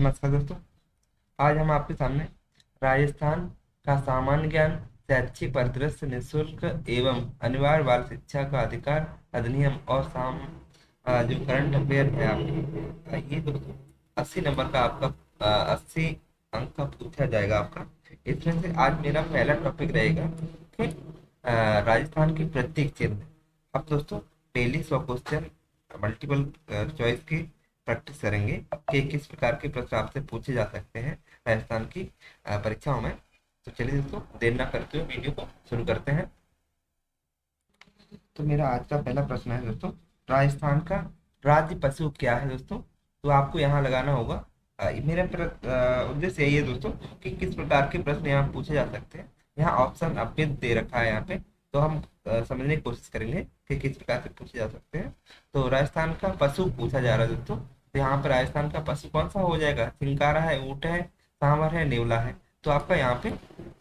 नमस्कार दोस्तों। आज हम आपके सामने राजस्थान का सामान्य ज्ञान शैक्षिक परिदृश्य निःशुल्क एवं अनिवार्य बाल शिक्षा का अधिकार अधिनियम और जो करंट अफेयर है आपका ये दोस्तों 80 नंबर का आपका 80 अंक का पूछा जाएगा आपका। इसमें से आज मेरा पहला टॉपिक रहेगा कि राजस्थान की प्रतीक चिन्ह। अब दोस्तों डेली 100 क्वेश्चन मल्टीपल चॉइस की प्रैक्टिस करेंगे कि किस प्रकार के प्रश्न आपसे पूछे जा सकते हैं राजस्थान की परीक्षाओं में। तो चलिए दोस्तों देर ना करते हुए वीडियो को शुरू करते हैं। तो मेरा आज का पहला प्रश्न है दोस्तों, राजस्थान का राज्य पशु क्या है दोस्तों। तो आपको यहाँ लगाना होगा। मेरा उद्देश्य यही है दोस्तों कि किस प्रकार के प्रश्न यहाँ पूछे जा सकते हैं। यहाँ ऑप्शन आपके दे रखा है यहाँ पे, तो हम समझने की कोशिश करेंगे कि किस प्रकार से पूछे जा सकते हैं। तो राजस्थान का पशु पूछा जा रहा है दोस्तों। तो यहाँ पर राजस्थान का पशु कौन सा हो जाएगा? चिंकारा है, ऊँट है, सांवर है, नेवला है। तो आपका यहाँ पे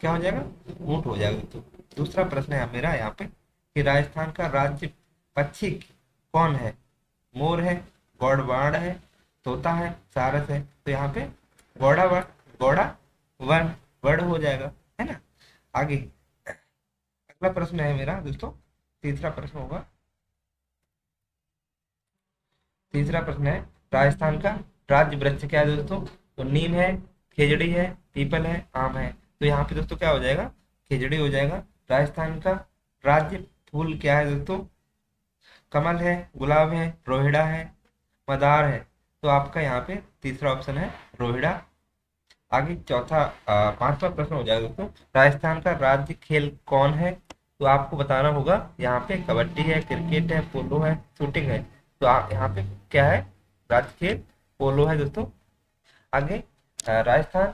क्या हो जाएगा? ऊँट हो जाएगा दोस्तों। दूसरा प्रश्न है मेरा यहाँ पे कि राजस्थान का राज्य पक्षी कौन है? मोर है, गौड़वाड़ है, तोता है, सारस है। तो यहाँ पे गौड़ा गौड़ा वन वर्ड हो जाएगा, है ना। आगे अगला प्रश्न है मेरा दोस्तों, तीसरा प्रश्न होगा। तीसरा प्रश्न है राजस्थान का राज्य वृक्ष क्या है दोस्तों। तो नीम है, खेजड़ी है, पीपल है, आम है। तो यहाँ पे दोस्तों क्या हो जाएगा? खेजड़ी हो जाएगा। राजस्थान का राज्य फूल क्या है दोस्तों? कमल है, गुलाब है, रोहिड़ा है, मदार है। तो आपका यहाँ पे तीसरा ऑप्शन है रोहिड़ा। आगे पांचवा प्रश्न हो जाएगा दोस्तों, राजस्थान का राज्य खेल कौन है। तो आपको बताना होगा यहाँ पे कबड्डी है, क्रिकेट है, पोलो है, शूटिंग है। तो आप यहाँ पे क्या है? राज्य खेल पोलो है दोस्तों। आगे राजस्थान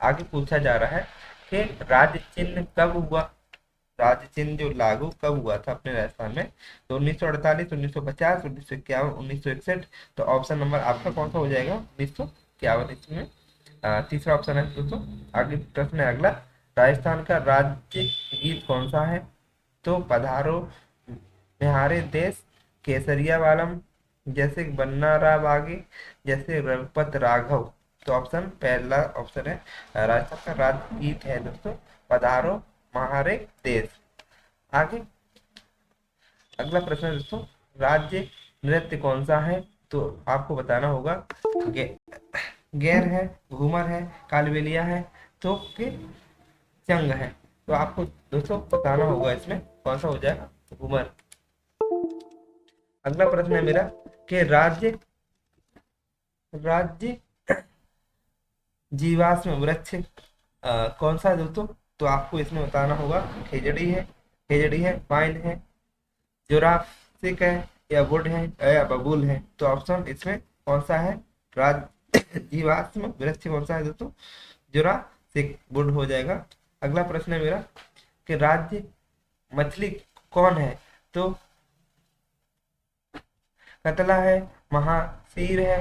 आगे पूछा जा रहा है कि राज्य चिन्ह कब हुआ। राज्य चिन्ह जो लागू कब हुआ था अपने राजस्थान में? तो 1948, 1950, 1951, 1961। तो ऑप्शन नंबर आपका कौन सा हो जाएगा? 1951 इसमें तीसरा ऑप्शन है दोस्तों। आगे प्रश्न है अगला, राजस्थान का राज्य गीत कौन सा है। तो पधारो बिहारे देश, केसरिया वालम, जैसे बन्ना रा बागे, जैसे रघुपत राघव। तो ऑप्शन पहला ऑप्शन है राजस्थान का राज्य गीत है दोस्तों पधारो महारे देश। आगे अगला प्रश्न है दोस्तों, राज्य नृत्य कौन सा है। तो आपको बताना होगा गे, गैर है, घूमर है, कालबेलिया है, तो फिर चंग है। तो आपको दोस्तों बताना होगा इसमें कौन सा हो जाएगा? घूमर। अगला प्रश्न है मेरा कि राज्य राज्य जीवाश्म वृक्ष कौन सा है दोस्तों। तो आपको इसमें बताना होगा खेजड़ी है, पाइन है, जुरासिक है, या वुड है, या बबूल है। तो ऑप्शन इसमें कौन सा है? राज जीवाश्म वृक्ष कौन सा है दोस्तों? जुरासिक वुड हो जाएगा। अगला प्रश्न है मेरा कि राज्य मछली कौन है। तो कतला है, महासीर है,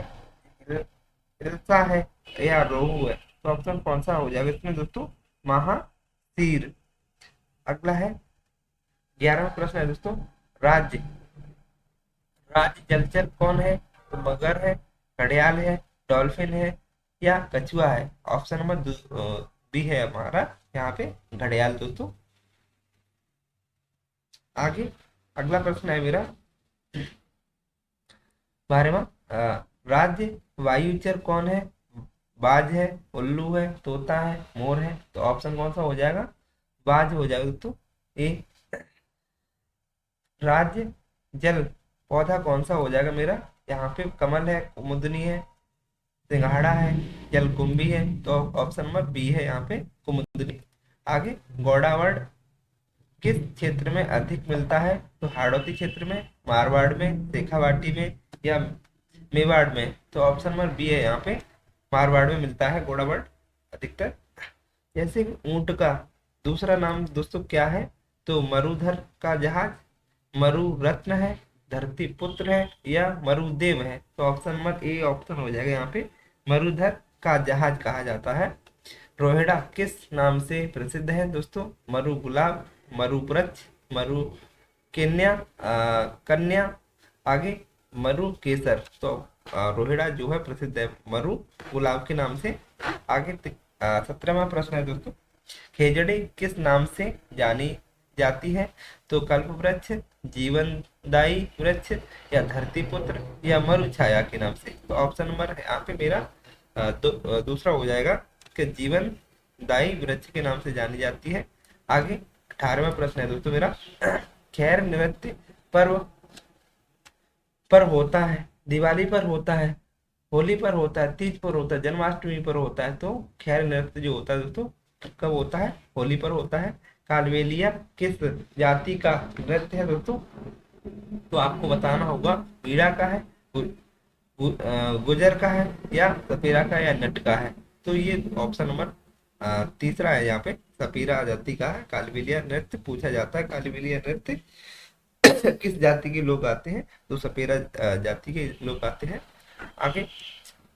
हिल्सा है, या रोहू है। तो ऑप्शन कौन सा हो जाएगा इसमें दोस्तों? महासीर। अगला है 11वां प्रश्न है दोस्तों, राज्य राज्य जलचर कौन है। तो मगर है, घड़ियाल है, डॉल्फिन है, या कछुआ है। ऑप्शन नंबर बी है हमारा यहाँ पे घड़ियाल दोस्तों। आगे अगला प्रश्न है मेरा 12वां, राज्य वायुचर कौन है। बाज है, उल्लू है, तोता है, मोर है। तो ऑप्शन कौन सा हो जाएगा? बाज हो जाएगा दोस्तों। ए राज्य जल पौधा कौन सा हो जाएगा मेरा? यहाँ पे कमल है, कुमुदनी है, सिंघाड़ा है, जलकुंभी है। तो ऑप्शन नंबर बी है यहाँ पे कुमुदनी। आगे गौड़ावड़ किस क्षेत्र में अधिक मिलता है। तो हाड़ौती क्षेत्र में, मारवाड़ में, शेखावाटी में, या मेवाड़ में। तो ऑप्शन नंबर बी है यहाँ पे मारवाड़ में मिलता है घोड़ावड़ अधिकतर। जैसे ऊंट का दूसरा नाम दोस्तों क्या है। तो मरुधर का जहाज, मरु रत्न है, धरती पुत्र है, या मरुदेव है। तो ऑप्शन नंबर ए ऑप्शन हो जाएगा यहाँ पे मरुधर का जहाज कहा जाता है। रोहिड़ा किस नाम से प्रसिद्ध है दोस्तों। मरु गुलाब, मरु वृक्ष, मरु कन्या कन्या, आगे मरु केसर। तो रोहिड़ा जो है प्रसिद्ध है मरु गुलाब के नाम से। आगे 17वां प्रश्न है दोस्तों, खेजड़ी किस नाम से जानी जाती है? तो कल्प वृक्ष, जीवनदायी वृक्ष, या धरती पुत्र, या मरु छाया के नाम से। तो ऑप्शन नंबर यहाँ पे मेरा दूसरा हो जाएगा कि जीवनदायी वृक्ष के नाम से जानी जाती है। आगे 18वां प्रश्न है दोस्तों मेरा, खैर नृत्य पर्व पर होता है, दिवाली पर होता है, होली पर होता है, तीज पर होता है, जन्माष्टमी पर होता है। तो खैर नृत्य जो होता है दोस्तों कब होता है? होली पर होता है। कालबेलिया किस जाति का नृत्य है दोस्तों? तो आपको बताना होगा बीड़ा का है, गुजर का है, या सपेरा का, या नट का है। तो ये ऑप्शन नंबर तीसरा है। यहाँ पे सपेरा जाति का है कालबेलिया नृत्य पूछा जाता है। कालबेलिया नृत्य किस जाति के लोग आते हैं? तो सपेरा जाति के लोग आते हैं। आगे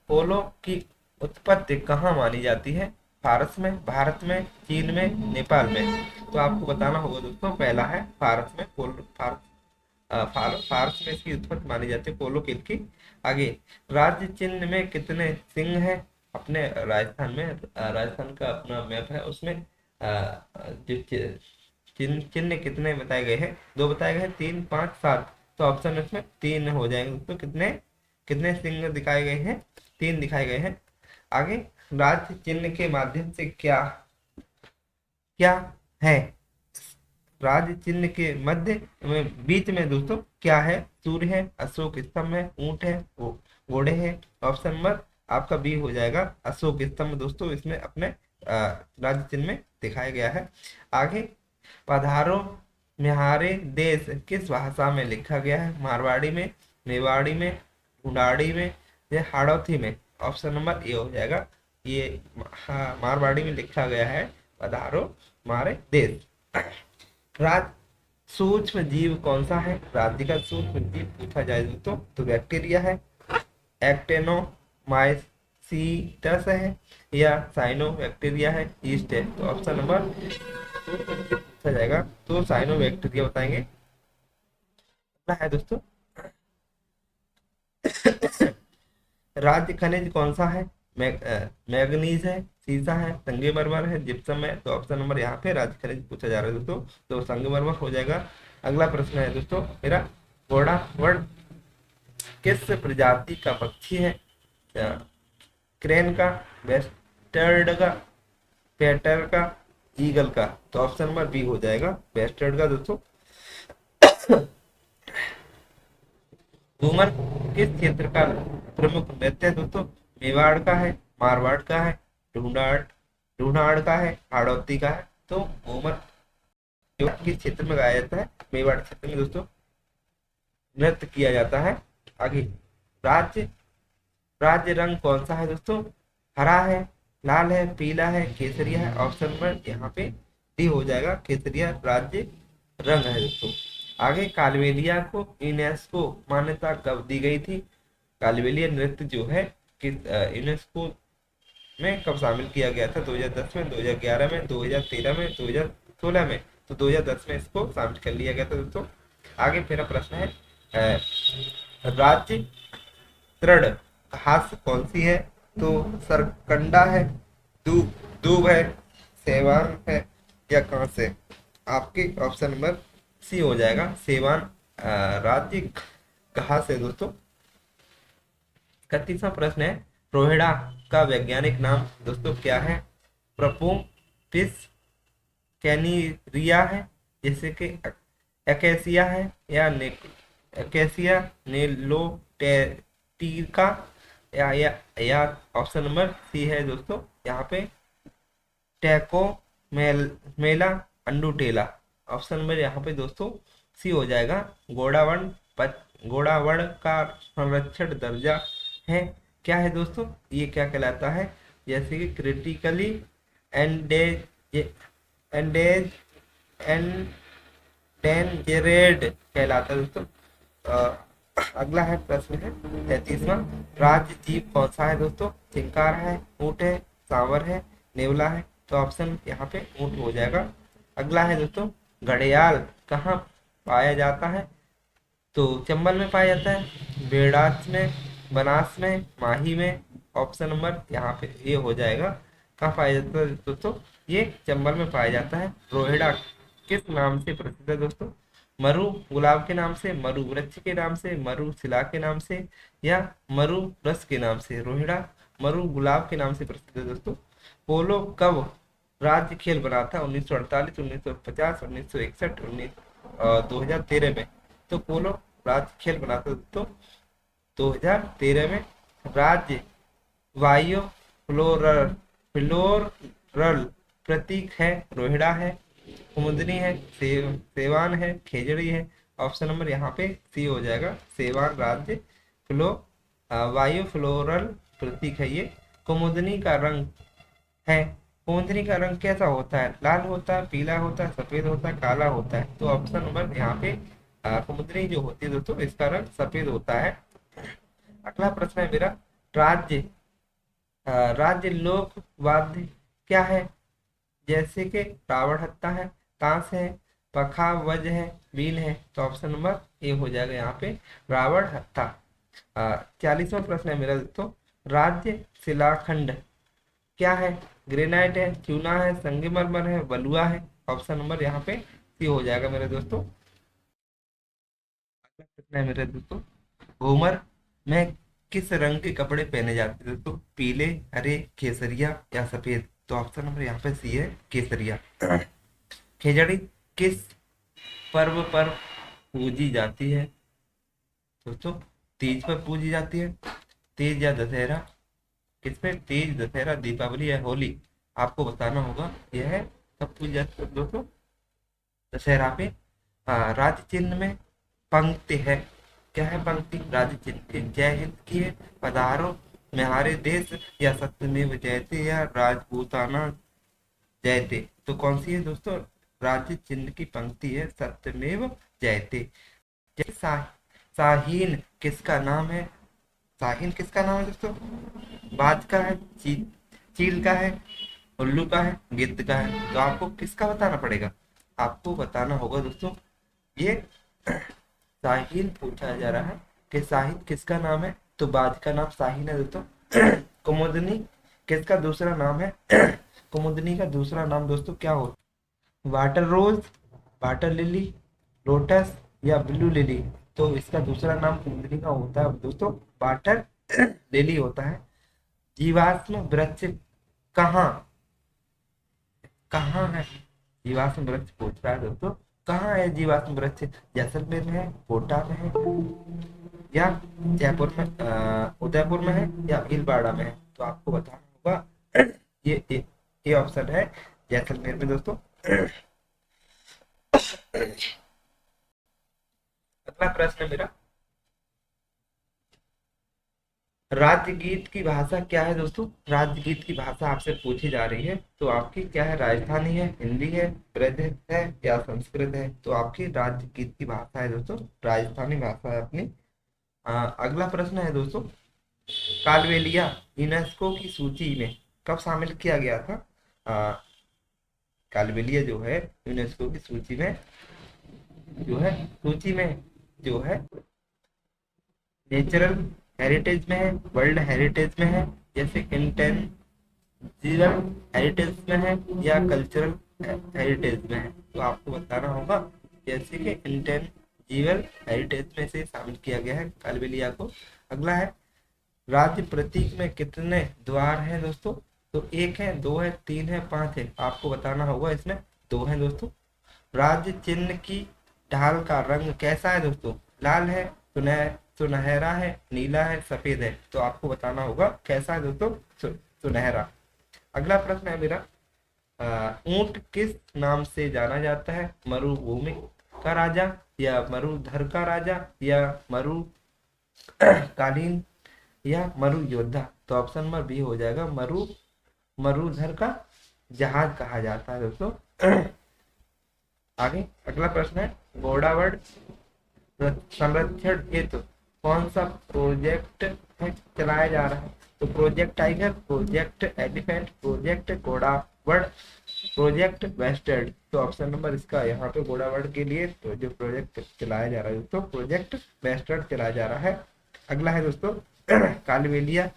पोलो की उत्पत्ति कहाँ मानी जाती है? फारस में, भारत में, चीन में, नेपाल में। तो आपको बताना होगा दोस्तों, पहला है फारस में, पोलो फारस में इसकी उत्पत्ति मानी जाती है पोलो खेल की। आगे राज्य चिन्ह में कितने सिंह हैं? अपने राजस्थान में, राजस्थान का अपना मैप है उसमें जो चिन्ह कितने बताए गए हैं? 2 बताए गए हैं, 3, 5, 7। तो ऑप्शन इसमें 3 हो जाएंगे दोस्तों। कितने कितने सिंह दिखाए गए हैं? 3 दिखाए गए हैं। आगे राज्य चिन्ह के माध्यम से क्या क्या है? राज्य चिन्ह के मध्य में बीच में दोस्तों क्या है? सूर्य है, अशोक स्तंभ है, ऊंट है, घोड़े है। ऑप्शन नंबर आपका बी हो जाएगा, अशोक स्तंभ दोस्तों इसमें अपने राज्य चिन्ह में दिखाया गया है। आगे पधारो म्हारे देश किस भाषा में लिखा गया है? मारवाड़ी में, मेवाड़ी में, ढूंढाड़ी में, या हाड़ौती में। ऑप्शन नंबर ए हो जाएगा, ये मारवाड़ी में लिखा गया है पधारो हमारे देश। राज सूक्ष्म जीव कौन सा है? राज्य का सूक्ष्म जीव पूछा जाए दोस्तों तो बैक्टीरिया है, एक्टेनोमाइसीटस है, या साइनो बैक्टीरिया है, ईस्ट है। तो ऑप्शन नंबर पूछा जाएगा तो साइनो बैक्टीरिया बताएंगे है दोस्तों। राज्य खनिज कौन सा है? मैग्नीज है, सीसा है, संगमरमर है, जिप्सम है। तो ऑप्शन नंबर यहाँ पे राज्य खनिज पूछा जा रहा है दोस्तों, तो संगमरमर हो जाएगा। अगला प्रश्न है दोस्तों मेरा, घोड़ा वर्ड किस प्रजाति का पक्षी है? क्रेन का, बेस्टर्ड का, पैटर का, ईगल का। तो ऑप्शन नंबर बी हो जाएगा, बेस्टर्ड का दोस्तों। घूमर किस क्षेत्र का प्रमुख नृत्य है दोस्तों? मेवाड़ का है, मारवाड़ का है, ढूंढाड़ का है, हाड़ौती का है। तो घूमर किस क्षेत्र में गाया जाता है? मेवाड़ क्षेत्र में दोस्तों नृत्य किया जाता है। आगे राज्य राज्य रंग कौन सा है दोस्तों? हरा है, लाल है, पीला है, केसरिया है। ऑप्शन नंबर यहाँ पे डी हो जाएगा, केसरिया राज्य रंग है दोस्तों। आगे कालबेलिया को यूनेस्को मान्यता कब दी गई थी? कालबेलिया नृत्य जो है किस यूनेस्को में कब शामिल किया गया था? 2010 में, 2011 में, 2013 में, 2016 में। तो 2010 में इसको शामिल कर लिया गया था दोस्तों। आगे मेरा प्रश्न है, राज्य दृढ़ घास कौन सी है? तो सरकंडा है, दूब है, सेवान है, या कांस है। आपके ऑप्शन नंबर सी हो जाएगा, सेवान राज्य घास है दोस्तों। 31वां प्रश्न है, रोहिड़ा का वैज्ञानिक नाम दोस्तों क्या है? प्रोपोपिस कैनिरिया है, जैसे कि एकेसिया है, या एकेसिया नेलोटेटिका, या ऑप्शन नंबर सी है दोस्तों यहाँ पे टैको मेला अंडुटेला। ऑप्शन नंबर यहाँ पे दोस्तों सी हो जाएगा, घोड़ावड़ का संरक्षण दर्जा है क्या है दोस्तों? ये क्या कहलाता है? जैसे कि क्रिटिकली एंडेज एंडेंजरेड कहलाता है दोस्तों। अगला है प्रश्न है 33वां, राज्य जीव कौन सा है दोस्तों? चिंकार है, ऊंट है, सांवर है, नेवला है। तो ऑप्शन यहाँ पे ऊंट हो जाएगा। अगला है दोस्तों, घड़ियाल कहाँ पाया जाता है? तो चंबल में पाया जाता है, बेड़ाच में, बनास में, माही में। ऑप्शन नंबर यहाँ पे ये हो जाएगा। कहाँ पाया जाता है दोस्तों? ये चंबल में पाया जाता है। रोहिड़ा किस नाम से प्रसिद्ध है दोस्तों? मरु गुलाब के नाम से, मरु वृक्ष के नाम से, मरु शिला के नाम से, या मरु रस के नाम से? रोहिड़ा मरु गुलाब के नाम से प्रसिद्ध है दोस्तों। पोलो कब राज्य खेल बना था? 1948, 1950, 1961, 2013 में। तो पोलो राज्य खेल बना था दोस्तों 2013 में। राज्य वायु फ्लोरल फ्लोरल प्रतीक है। रोहिड़ा है, कुमुदनी है, सेवान है, खेजड़ी है। ऑप्शन नंबर यहाँ पे सी हो जाएगा, सेवान राज्य फ्लो वायु फ्लोरल प्रतीक है ये। कुमुदनी का रंग है, कुमुदनी का रंग कैसा होता है? लाल होता है, पीला होता है, सफेद होता है, काला होता है? तो ऑप्शन नंबर यहाँ पे कुमुदनी जो होती है दोस्तों इसका रंग सफेद होता है। अगला प्रश्न है मेरा, राज्य राज्य लोक वाद्य क्या है? जैसे कि रावण हत्ता है, ताश है, पखावज है, बीन है। तो ऑप्शन नंबर ए हो जाएगा यहाँ पे, रावण हत्था। 40वां प्रश्न है मेरा दोस्तों, राज्य शिलाखंड क्या है? ग्रेनाइट है, चूना है, संगमरमर है, बलुआ है? ऑप्शन नंबर यहाँ पे सी हो जाएगा मेरे दोस्तों। अगला प्रश्न है मेरे दोस्तों, घूमर में किस रंग के कपड़े पहने जाते हैं दोस्तों? पीले, हरे, केसरिया या सफेद? तो ऑप्शन नंबर यहाँ पे सी है, केसरिया। खिचड़ी किस पर्व पर पूजी जाती है दोस्तों? तीज पर पूजी जाती है, तीज या दशहरा? किस पे? तीज, दशहरा, दीपावली या होली? आपको बताना होगा यह है कब पूजी जाती है दोस्तों। दशहरा पे। राज्य चिन्ह में पंक्ति है, क्या है पंक्ति? राज्य चिन्ह की जय हिंद की है, पधारो म्हारे देश, या सत्यमेव जयते, या राजपूताना जयते? तो कौन सी है दोस्तों? राज्य चिन्ह की पंक्ति है सत्यमेव जयते। जैसे शाहीन किसका नाम है? शाहीन किसका नाम है दोस्तों? बाज का है, चील का है, उल्लू का है, गिद्ध का है? तो आपको किसका बताना पड़ेगा? आपको बताना होगा दोस्तों ये शाहीन पूछा जा रहा है कि शाहीन किसका नाम है? तो बाज का नाम शाहीन है दोस्तों। कुमुदनी किसका दूसरा नाम है? कुमुदनी का दूसरा नाम दोस्तों क्या हो? वाटर रोज, वाटर लिली, लोटस या ब्लू लिली? तो इसका दूसरा नाम कुमुदनी का होता है दोस्तों वाटर लिली होता है। जीवाश्म वृक्ष कहाँ कहाँ है? जीवाश्म वृक्ष पूछ रहा है दोस्तों, कहाँ है जीवाश्म वृक्ष? जैसलमेर में है, कोटा में है, या जयपुर में, उदयपुर में है, या भीलवाड़ा में है? तो आपको बताना होगा ये ऑप्शन है जैसलमेर में दोस्तों। अगला प्रश्न मेरा, राज्य गीत की भाषा क्या है दोस्तों? राज्य गीत की भाषा आपसे पूछी जा रही है तो आपकी क्या है? राजस्थानी है, हिंदी है, ब्रज है, या संस्कृत है? तो आपकी राज्य गीत की भाषा है दोस्तों राजस्थानी भाषा है अपनी। अगला प्रश्न है दोस्तों, कालबेलिया यूनेस्को की सूची में कब शामिल किया गया था? कालबेलिया जो है यूनेस्को की सूची में जो है नेचुरल हेरिटेज में है, वर्ल्ड हेरिटेज में है, जैसे इंटेंजिबल हेरिटेज में है, या कल्चरल हेरिटेज में है? तो आपको बताना होगा जैसे कि इंटेंजिबल हेरिटेज में से शामिल किया गया है कालबेलिया को। अगला है, राज्य प्रतीक में कितने द्वार हैं दोस्तों? तो एक है, दो है, तीन है, पांच है? आपको बताना होगा इसमें दो है दोस्तों। राज्य चिन्ह की ढाल का रंग कैसा है दोस्तों? लाल है, सुनहरा है, नीला है, सफेद है? तो आपको बताना होगा कैसा है दोस्तों? सुनहरा। अगला प्रश्न है मेरा, ऊंट किस नाम से जाना जाता है? मरुभूमि का राजा, या मरुधर का राजा, या मरु कालीन, या मरु योद्धा? तो ऑप्शन नंबर बी हो जाएगा, मरुधर का जहाज कहा जाता है दोस्तों। आगे अगला प्रश्न है, घोड़ावड़ संरक्षण हेतु कौन सा प्रोजेक्ट है चलाया जा रहा है? तो Project Tiger, Project Elephant, project घोड़ावड़, प्रोजेक्ट वेस्टर्न? तो ऑप्शन नंबर इसका यहाँ पे घोड़ावड़ के लिए तो जो प्रोजेक्ट चलाया जा रहा है तो प्रोजेक्ट वेस्टर्न चलाया जा रहा है। अगला है दोस्तों कालबेलिया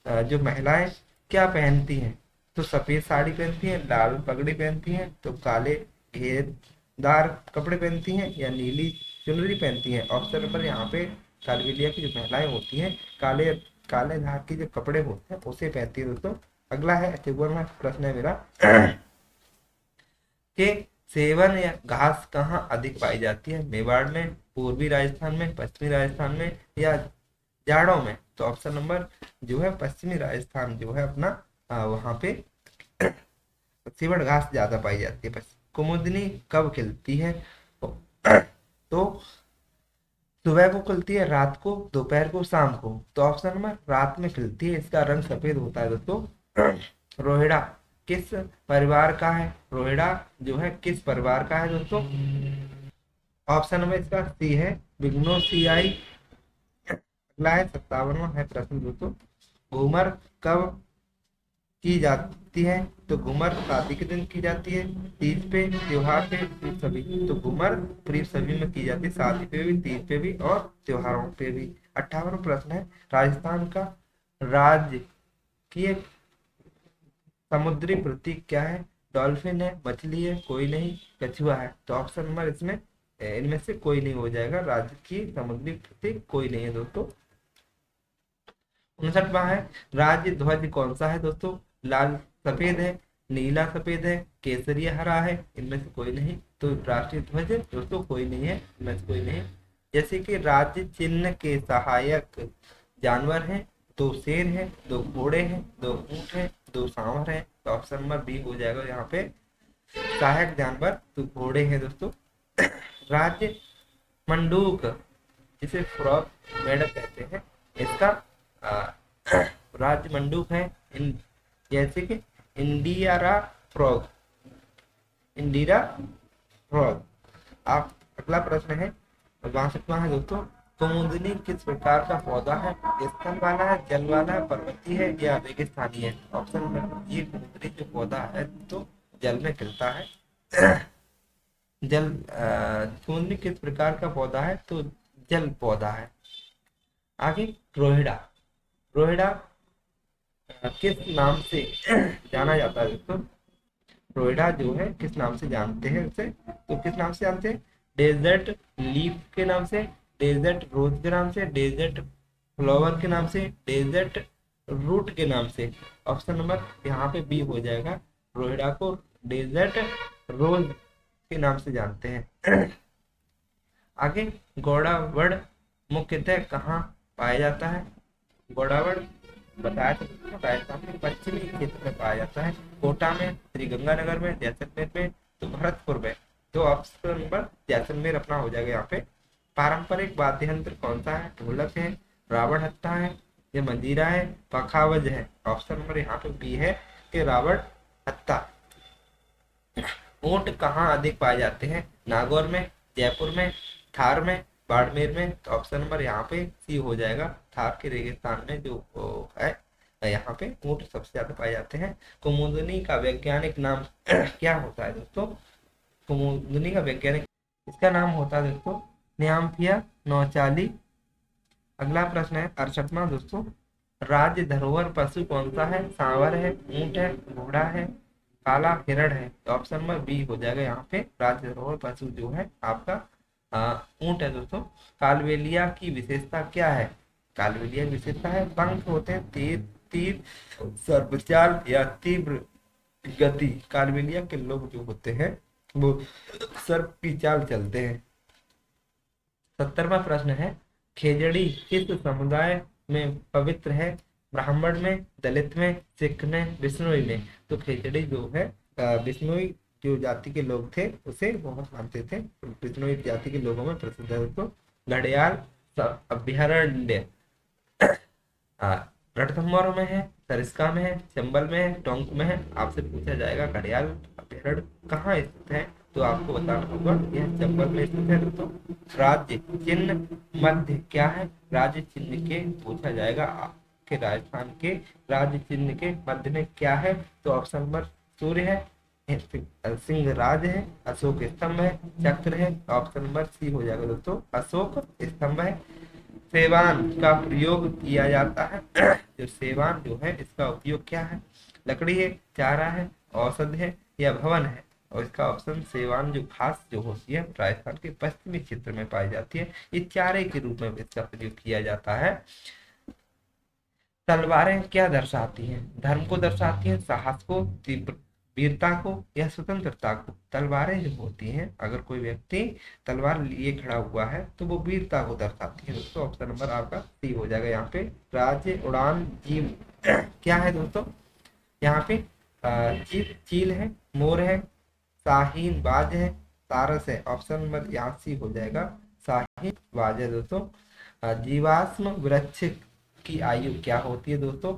जो महिलाएं क्या पहनती हैं, तो सफेद साड़ी पहनती हैं, लाल पगड़ी पहनती हैं, तो काले घेरदार कपड़े पहनती हैं, या नीली चुनरी पहनती हैं। ऑप्शन नंबर यहाँ पे कालबेलिया की जो महिलाएं होती हैं काले काले धार के जो कपड़े होते हैं उसे पहनती है दोस्तों। अगला है चौवन प्रश्न है मेरा कि सेवन या घास कहाँ अधिक पाई जाती है, मेवाड़ में, पूर्वी राजस्थान में, पश्चिमी राजस्थान में, या जाड़ों में। तो ऑप्शन नंबर जो है पश्चिमी राजस्थान जो है अपना वहां पे सेवन घास ज्यादा पाई जाती है। कुमुदनी कब खिलती है, तो सुबह को खिलती है, रात को, दोपहर को, शाम को। तो ऑप्शन नंबर रात में खिलती है, इसका रंग सफेद होता है दोस्तों। रोहिड़ा किस परिवार का है, रोहिड़ा जो है किस परिवार का है दोस्तों। ऑप्शन नंबर इसका सी है विग्नोसियाई। अगला है 57वां है प्रश्न दोस्तों, घूमर कब की जाती है, तो घूमर शादी के दिन की जाती है, तीज पे, त्योहार पे, फिर सभी। तो घूमर करीब सभी में की जाती है, शादी पे भी, तीज पे भी और त्योहारों पे भी। 58वां प्रश्न है राजस्थान का राज्य की एक समुद्री प्रतीक क्या है, डॉल्फिन है, मछली है, कोई नहीं, कछुआ है। तो ऑप्शन नंबर इसमें इनमें से कोई नहीं हो जाएगा, राज्य की समुद्री प्रतीक कोई नहीं है दोस्तों। 59वां है राज्य ध्वज कौन सा है दोस्तों, लाल सफेद है, नीला सफेद है, केसरिया हरा है, इनमें से कोई नहीं। तो राष्ट्रीय ध्वज दोस्तों कोई नहीं है, इनमें से कोई नहीं। जैसे कि राज्य चिन्ह के सहायक जानवर हैं, दो शेर है, दो घोड़े हैं, दो ऊंट है, दो सांवर है। तो ऑप्शन नंबर बी हो जाएगा यहाँ पे सहायक जानवर, तो घोड़े हैं दोस्तों। राज्य मंडूक जिसे फ्रॉग मेढक कहते हैं, इसका राज्य मंडूक है जैसे कि इंडियारा फ्रॉग, इंडिरा फ्रॉग। आप अगला प्रश्न है 62वां है दोस्तों, कुमुदनी किस प्रकार का पौधा है, स्तन वाला है, जल वाला है, पर्वतीय है, या रेगिस्तानी है। ऑप्शन नंबर ये कुमुदनी जो पौधा है तो जल में खिलता है। कुमुदनी किस प्रकार का पौधा है, तो जल पौधा है। आगे रोहिड़ा, रोहिड़ा किस नाम से जाना जाता है दोस्तों, रोहिड़ा जो है किस नाम से जानते हैं उसे, तो किस नाम से जानते हैं, डेजर्ट लीफ के नाम से, डेजर्ट रोज के नाम से, डेजर्ट फ्लावर के नाम से, डेजर्ट रूट के नाम से। ऑप्शन नंबर यहाँ पे बी हो जाएगा, रोहिड़ा को डेजर्ट रोज के नाम से जानते हैं। आगे घोड़ावड़ मुख्यतः कहाँ पाया जाता है, घोड़ावड़ बताया था राजस्थान में पश्चिमी क्षेत्र में पाया जाता है, कोटा में, श्रीगंगानगर में, जैसलमेर में, तो भरतपुर में। तो ऑप्शन नंबर जैसलमेर अपना हो जाएगा यहाँ पे। पारंपरिक वाद्य यंत्र कौन सा है, ढोलक है, रावण हत्था है, ये मंजीरा है, पखावज है। ऑप्शन नंबर यहाँ पे बी है कि रावण हत्था। ऊंट कहाँ अधिक पाए जाते हैं, नागौर में, जयपुर में, थार में, बाड़मेर में। तो ऑप्शन नंबर यहाँ पे सी हो जाएगा, थार के रेगिस्तान में जो है यहाँ पे ऊंट सबसे ज्यादा पाए जाते हैं। कुमुदनी का वैज्ञानिक नाम क्या होता है दोस्तों, कुमुदनी का वैज्ञानिक इसका नाम होता है दोस्तों न्याम्फिया नौचाली। अगला प्रश्न है 68वां दोस्तों, राज्य धरोहर पशु कौन सा है, सांवर है, ऊंट है, घोड़ा है, काला हिरण है। तो ऑप्शन नंबर बी हो जाएगा यहाँ पे, राज्य धरोहर पशु जो है आपका ऊंट है दोस्तों। कालबेलिया की विशेषता क्या है, कालबेलिया की विशेषता है पंख होते हैं तीर तीर सर्पचाल या तीव्र गति। कालबेलिया के लोग जो होते हैं वो सर्प की चाल चलते हैं। 70वां प्रश्न है खेजड़ी किस समुदाय में पवित्र है, ब्राह्मण में, दलित में, सिख में, बिश्नोई में। तो खेजड़ी जो है बिश्नोई जो जाति के लोग थे उसे बहुत मानते थे, बिश्नोई जाति के लोगों में प्रसिद्ध है दोस्तों। घड़ियाल अभ्यारण्य रणथंभौर में है, सरिस्का में है, चंबल में है, टोंक में है। आपसे पूछा जाएगा घड़ियाल अभ्यारण्य कहाँ स्थित है, तो आपको बताना होगा यह चंबल में स्थित है दोस्तों। राज्य चिन्ह मध्य क्या है, राज्य चिन्ह के पूछा जाएगा आपके राजस्थान के राज्य चिन्ह के मध्य में क्या है। तो ऑप्शन नंबर सूर्य है, सिंह राज है, अशोक स्तंभ है, चक्र है। ऑप्शन नंबर सी हो जाएगा दोस्तों, अशोक स्तंभ है। सेवान का प्रयोग किया जाता है। जो सेवान जो है इसका उपयोग क्या है? लकड़ी है, चारा है, औषध है या भवन है? और इसका ऑप्शन सेवान जो घास जो होती है राजस्थान के पश्चिमी क्षेत्र में पाई जाती है, ये चारे के रूप में इसका प्रयोग किया जाता है। तलवारें क्या दर्शाती हैं? धर्म को दर्शाती हैं, साहस को, तीव्र वीरता को या स्वतंत्रता को? तलवारें जो होती हैं, अगर कोई व्यक्ति तलवार लिए खड़ा हुआ है तो वो वीरता को दर्शाती है दोस्तों। ऑप्शन नंबर आपका सी हो जाएगा यहाँ पे। राज्य, उड़ान, जीव क्या है दोस्तों? यहाँ पे जीव चील है, मोर है, शाहीन बाज है, सारस है। ऑप्शन नंबर यहाँ सी हो जाएगा, शाहीन बाज है दोस्तों। जीवाश्म वृक्ष की आयु क्या होती है दोस्तों?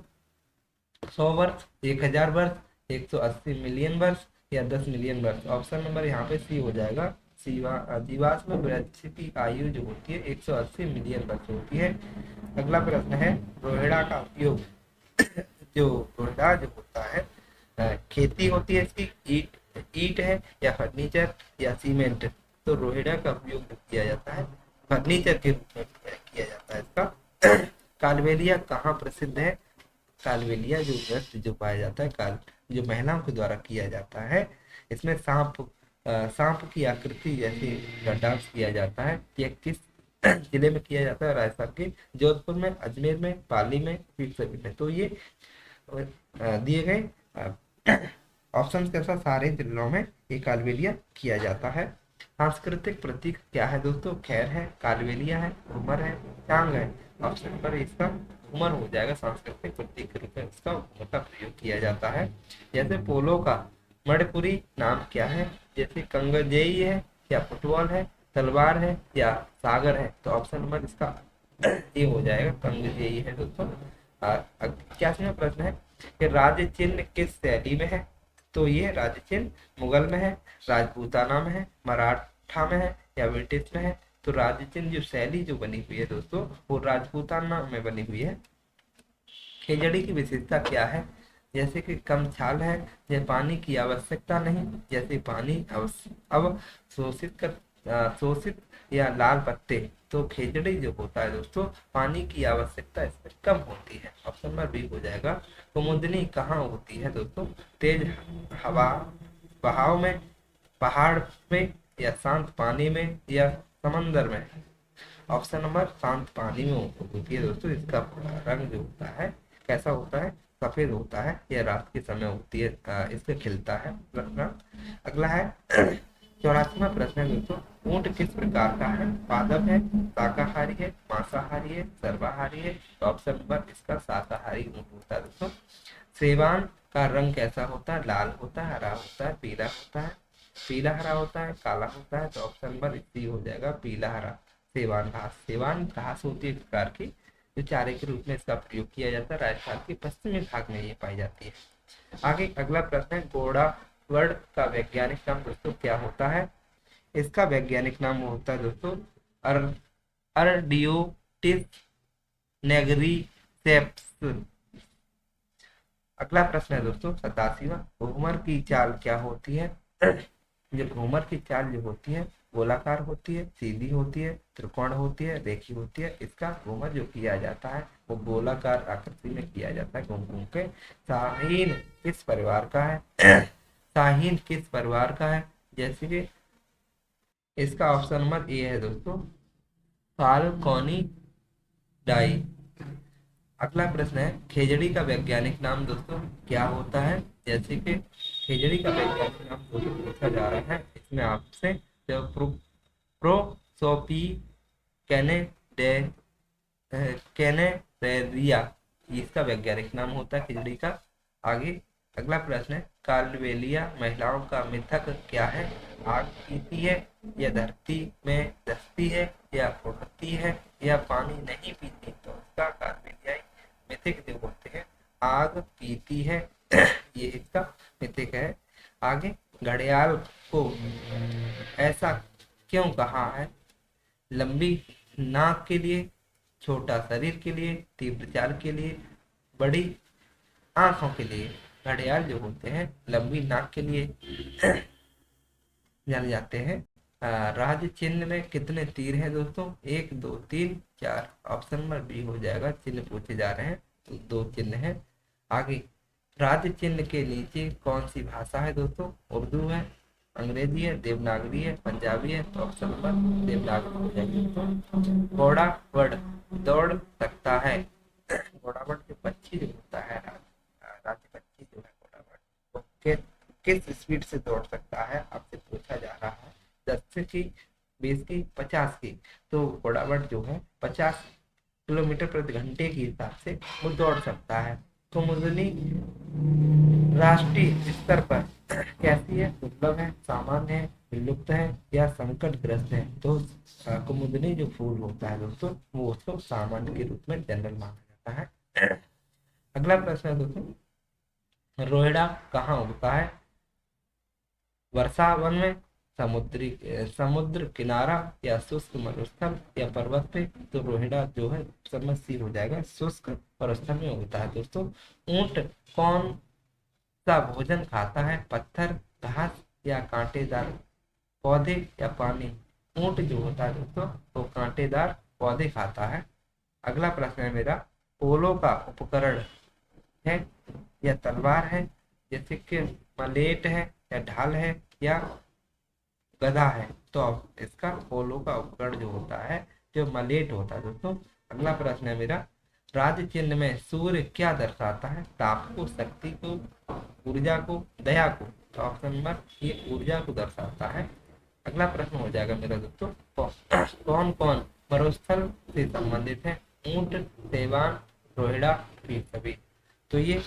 100 वर्ष, 1000 वर्ष, 180 मिलियन वर्ष या 10 मिलियन वर्ष? ऑप्शन नंबर यहाँ पे सी हो जाएगा। जीवाश्म वृक्ष की आयु जो होती है 180 मिलियन वर्ष होती है। अगला प्रश्न है, रोहिड़ा का उपयोग जो रोहिड़ा जो होता है खेती होती है इसकी, ईट है या फर्नीचर या सीमेंट? तो रोहिड़ा का उपयोग किया जाता है फर्नीचर के रूप में किया जाता है इसका। कालबेलिया कहाँ प्रसिद्ध है? कालबेलिया जो नृत्य जो पाया जाता है काल जो महिलाओं के द्वारा किया जाता है, इसमें सांप की आकृति जैसे डांस किया जाता है। यह किस जिले में किया जाता है? राजस्थान के जोधपुर में, अजमेर में, पाली में, फिर सभी में। तो ये दिए गए ऑप्शन के अनुसार सारे जिलों में ये कालबेलिया किया जाता है। सांस्कृतिक प्रतीक क्या है दोस्तों? खैर है, कालबेलिया है, घूमर है, चांग है? ऑप्शन नंबर इसका घूमर हो जाएगा। सांस्कृतिक प्रतीक के रूप में इसका घूमर का प्रयोग किया जाता है। जैसे पोलो का मणिपुरी नाम क्या है? जैसे कंगजेई है या फुटबॉल है, तलवार है या सागर है? तो ऑप्शन नंबर इसका ये हो जाएगा, कंगजेई है दोस्तों। 81वां प्रश्न है कि राज्य चिन्ह किस शैली में है? तो ये राज्य चिन्ह मुगल में है, राजपूताना में है, मराठा में है या ब्रिटिश में है? तो राज्य चिन्ह जो शैली जो बनी हुई है दोस्तों वो राजपूताना में बनी हुई है। खिचड़ी की विशेषता क्या है? जैसे कि कम छाल है, या पानी की आवश्यकता नहीं, जैसे पानी शोषित या लाल पत्ते? तो खिचड़ी जो होता है दोस्तों पानी की आवश्यकता इसमें कम होती है। ऑप्शन नंबर बी हो जाएगा। कुमुदनी कहाँ होती है दोस्तों? तेज हवा बहाव में, पहाड़ में या शांत पानी में या समंदर में? ऑप्शन नंबर शांत पानी में होती है दोस्तों। इसका रंग जो होता है कैसा होता है? सफेद होता है। यह रात के समय होती है, इससे खिलता है रंग। अगला है 84वां प्रश्न है दोस्तों, ऊंट किस प्रकार का है? पादप है, शाकाहारी है, मांसाहारी है, सर्वाहारी है? तो ऑप्शन नंबर इसका शाकाहारी ऊंट होता है दोस्तों। सेवान का रंग कैसा होता है? लाल होता है, हरा होता है, पीला होता है, पीला हरा होता है, काला होता है? तो ऑप्शन नंबर सी हो जाएगा, पीला हरा। सेवान घास होती है एक प्रकार की जो चारे के रूप में इसका प्रयोग किया जाता है। राजस्थान के पश्चिमी भाग में ये पाई जाती है। आगे अगला प्रश्न है, घोड़ा वर्ड का वैज्ञानिक नाम दोस्तों क्या होता है? इसका वैज्ञानिक नाम होता है दोस्तों अर्डियोटिस नेग्रिसेप्स। अगला प्रश्न है दोस्तों 87वां, घूमर की चाल क्या होती है? जो घूमर की चाल जो होती है गोलाकार होती है, सीधी होती है, त्रिकोण होती है, रेखी होती है? इसका घूमर जो किया जाता है वो गोलाकार आकृति में किया जाता है, घूम घूम के। शाहीन किस परिवार का है? शाहीन किस परिवार का है? जैसे कि इसका ऑप्शन नंबर ए है दोस्तों, फाल्कोनी डाई। अगला प्रश्न है, खेजड़ी का वैज्ञानिक नाम दोस्तों क्या होता है? जैसे कि खेजड़ी का वैज्ञानिक नाम दोस्तों पूछा जा रहा है, इसमें आपसे जो प्रोसोपी कैनेडे कैनेडेरिया इसका वैज्ञानिक नाम होता है खिचड़ी का। आगे अगला प्रश्न है, कालबेलिया महिलाओं का मिथक क्या है? आग पीती है या धरती में धसती है या उड़ती है या पानी नहीं पीती? तो इसका कालबेलिया मिथिक जो होते हैं आग पीती है ये इसका मिथिक है। आगे घड़ियाल को ऐसा क्यों कहा है? लंबी नाक के लिए, छोटा शरीर के लिए, तीव्र चाल के लिए, बड़ी आंखों के लिए? घड़ियाल जो होते हैं लंबी नाक के लिए जाने जाते हैं राज्य चिन्ह में कितने तीर हैं दोस्तों? 1 2 3 4। ऑप्शन नंबर बी हो जाएगा। चिन्ह पूछे जा रहे हैं तो 2 चिन्ह है। आगे, राज्य चिन्ह के नीचे कौन सी भाषा है दोस्तों? उर्दू है, अंग्रेजी है, देवनागरी है, पंजाबी है। तो ऑप्शन नंबर देवनागरी हो जाएगी दोस्तों। घोड़ा बढ़ दौड़ सकता है। घोड़ा बढ़ जो पक्षी जो होता है, राज्य पक्षी जो है घोड़ा बढ़, वो किस स्पीड से दौड़ सकता है आपसे पूछा जा रहा है। 10 की, 20 की, 50 की। तो घोड़ा बढ़ जो है 50 किलोमीटर प्रति घंटे के हिसाब से वो दौड़ सकता है। कुमुदनी राष्ट्रीय स्तर पर कैसी है? दुर्लभ है, सामान्य है, विलुप्त है या संकटग्रस्त है? तो कुमुदनी जो फूल होता है दोस्तों, वो उसको सामान्य के रूप में जनरल माना जाता है। अगला प्रश्न है दोस्तों, रोहिड़ा कहाँ उगता है? वर्षावन में, समुद्र किनारा या शुष्क मरुस्थल या पर्वत पे? तो रोहिड़ा जो है सब में सी हो जाएगा, शुष्क मरुस्थल में उगता है दोस्तों। ऊंट कौन सा भोजन खाता है? पत्थर, घास या कांटेदार पौधे या पानी? ऊंट जो होता है दोस्तों वो कांटेदार पौधे खाता है। अगला प्रश्न है मेरा, पोलो का उपकरण है या तलवार है, जैसे कि मलेट है या ढाल है या गधा है? तो अब इसका पोलो का उपकरण जो होता है जो मलेट होता है दोस्तों। अगला प्रश्न है मेरा, राज्य चिन्ह में सूर्य क्या दर्शाता है? ताप को, शक्ति को, ऊर्जा को, दया को? तो ऑप्शन नंबर ये ऊर्जा को दर्शाता है। अगला प्रश्न हो जाएगा मेरा दोस्तों, कौन कौन मरुस्थल से संबंधित है? ऊंट, सेवान, रोहिड़ा, पीर सभी? तो ये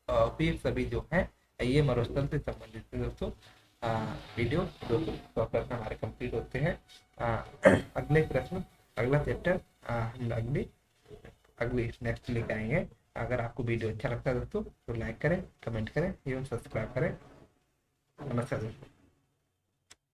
पीर सभी जो है ये मरुस्थल से संबंधित है दोस्तों। वीडियो दोस्तों 100 प्रश्न हमारे कंप्लीट होते हैं। अगले प्रश्न, अगला चैप्टर हम अगली नेक्स्ट लेकर आएंगे। अगर आपको वीडियो अच्छा लगता है दोस्तों तो लाइक करें, कमेंट करें एवं सब्सक्राइब करें। नमस्कार दोस्तों।